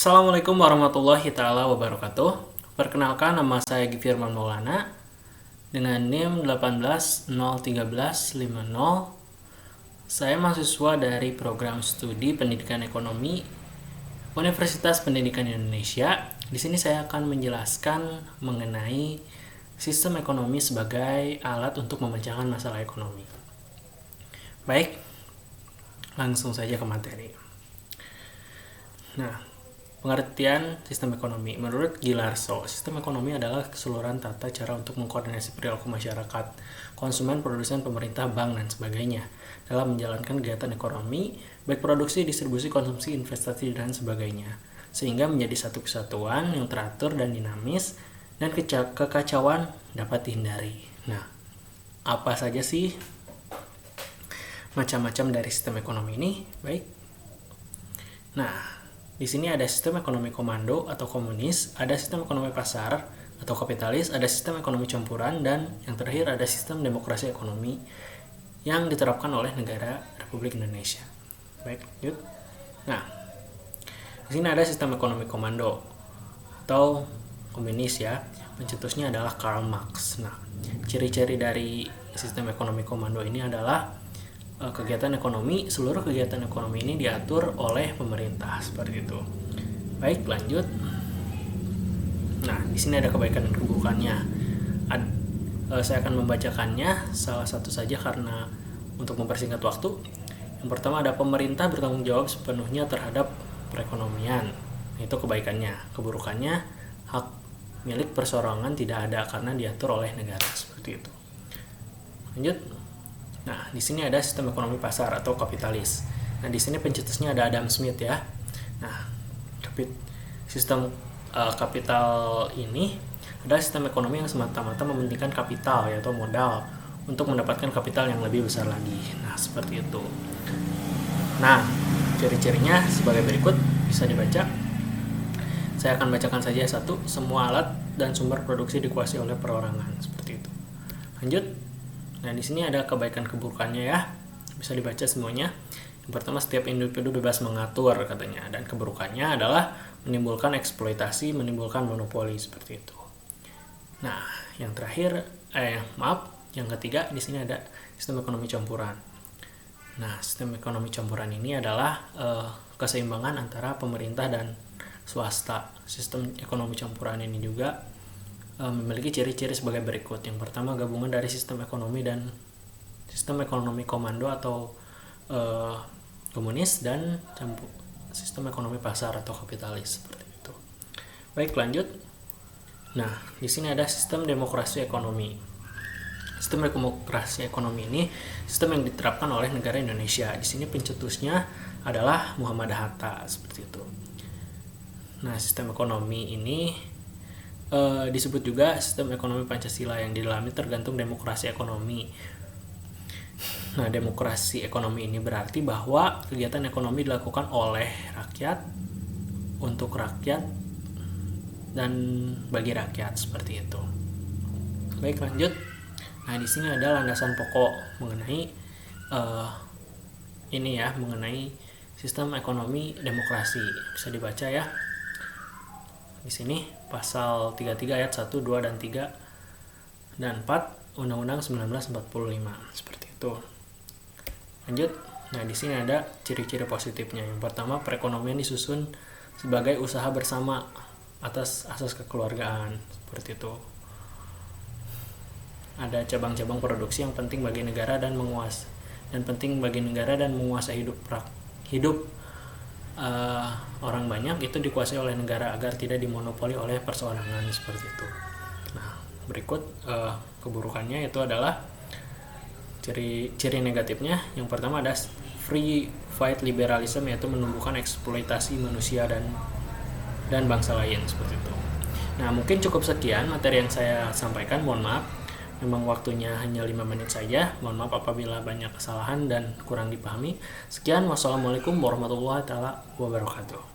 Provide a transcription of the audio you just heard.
Assalamualaikum warahmatullahi taala wabarakatuh. Perkenalkan, nama saya Gifirman Maulana dengan NIM 1801350. Saya mahasiswa dari program studi Pendidikan Ekonomi Universitas Pendidikan Indonesia. Di sini saya akan menjelaskan mengenai sistem ekonomi sebagai alat untuk memecahkan masalah ekonomi. Baik, langsung saja ke materi. Nah, pengertian sistem ekonomi. Menurut Gilarso, sistem ekonomi adalah keseluruhan tata cara untuk mengkoordinasi perilaku masyarakat, konsumen, produsen, pemerintah, bank, dan sebagainya dalam menjalankan kegiatan ekonomi, baik produksi, distribusi, konsumsi, investasi, dan sebagainya, sehingga menjadi satu kesatuan yang teratur dan dinamis, dan kekacauan dapat dihindari. Nah, apa saja sih macam-macam dari sistem ekonomi ini? Baik. Nah, di sini ada sistem ekonomi komando atau komunis, ada sistem ekonomi pasar atau kapitalis, ada sistem ekonomi campuran, dan yang terakhir ada sistem demokrasi ekonomi yang diterapkan oleh negara Republik Indonesia. Baik, lanjut. Nah, di sini ada sistem ekonomi komando atau komunis ya. Pencetusnya adalah Karl Marx. Nah, ciri-ciri dari sistem ekonomi komando ini adalah seluruh kegiatan ekonomi ini diatur oleh pemerintah, seperti itu. Baik, lanjut. Nah, di sini ada kebaikan dan keburukannya. Saya akan membacakannya salah satu saja karena untuk mempersingkat waktu. Yang pertama ada pemerintah bertanggung jawab sepenuhnya terhadap perekonomian. Itu kebaikannya. Keburukannya, hak milik perseorangan tidak ada karena diatur oleh negara, seperti itu. Lanjut. Nah, di sini ada sistem ekonomi pasar atau kapitalis. Nah, di sini pencetusnya ada Adam Smith ya. Nah, sistem kapital ini adalah sistem ekonomi yang semata-mata mementingkan kapital yaitu modal untuk mendapatkan kapital yang lebih besar lagi. Nah, seperti itu. Nah, ciri-cirinya sebagai berikut bisa dibaca. Saya akan bacakan saja satu. Semua alat dan sumber produksi dikuasai oleh perorangan, seperti itu. Lanjut. Nah, di sini ada kebaikan keburukannya ya. Bisa dibaca semuanya. Yang pertama, setiap individu bebas mengatur katanya, dan keburukannya adalah menimbulkan eksploitasi, menimbulkan monopoli, seperti itu. Nah, yang terakhir yang ketiga di sini ada sistem ekonomi campuran. Nah, sistem ekonomi campuran ini adalah keseimbangan antara pemerintah dan swasta. Sistem ekonomi campuran ini juga memiliki ciri-ciri sebagai berikut. Yang pertama, gabungan dari sistem ekonomi dan sistem ekonomi komando atau komunis dan sistem ekonomi pasar atau kapitalis, seperti itu. Baik, lanjut. Nah, di sini ada sistem demokrasi ekonomi. Sistem demokrasi ekonomi ini sistem yang diterapkan oleh negara Indonesia. Di sini pencetusnya adalah Muhammad Hatta, seperti itu. Nah, sistem ekonomi ini disebut juga sistem ekonomi Pancasila yang di dalamnya tergantung demokrasi ekonomi. Nah, demokrasi ekonomi ini berarti bahwa kegiatan ekonomi dilakukan oleh rakyat, untuk rakyat, dan bagi rakyat, seperti itu. Baik, lanjut. Nah, di sini ada landasan pokok mengenai mengenai sistem ekonomi demokrasi. Bisa dibaca ya. Di sini pasal 33 ayat 1, 2, dan 3 dan 4 Undang-Undang 1945, seperti itu. Lanjut. Nah, di sini ada ciri-ciri positifnya. Yang pertama, perekonomian disusun sebagai usaha bersama atas asas kekeluargaan, seperti itu. Ada cabang-cabang produksi yang penting bagi negara dan menguasai hidup orang banyak itu dikuasai oleh negara agar tidak dimonopoli oleh perseorangan, seperti itu. Nah, berikut keburukannya itu adalah ciri negatifnya. Yang pertama ada free fight liberalism, yaitu menumbuhkan eksploitasi manusia dan bangsa lain, seperti itu. Nah, mungkin cukup sekian materi yang saya sampaikan. Mohon maaf, memang waktunya hanya 5 menit saja. Mohon maaf apabila banyak kesalahan dan kurang dipahami. Sekian, wassalamualaikum warahmatullahi wabarakatuh.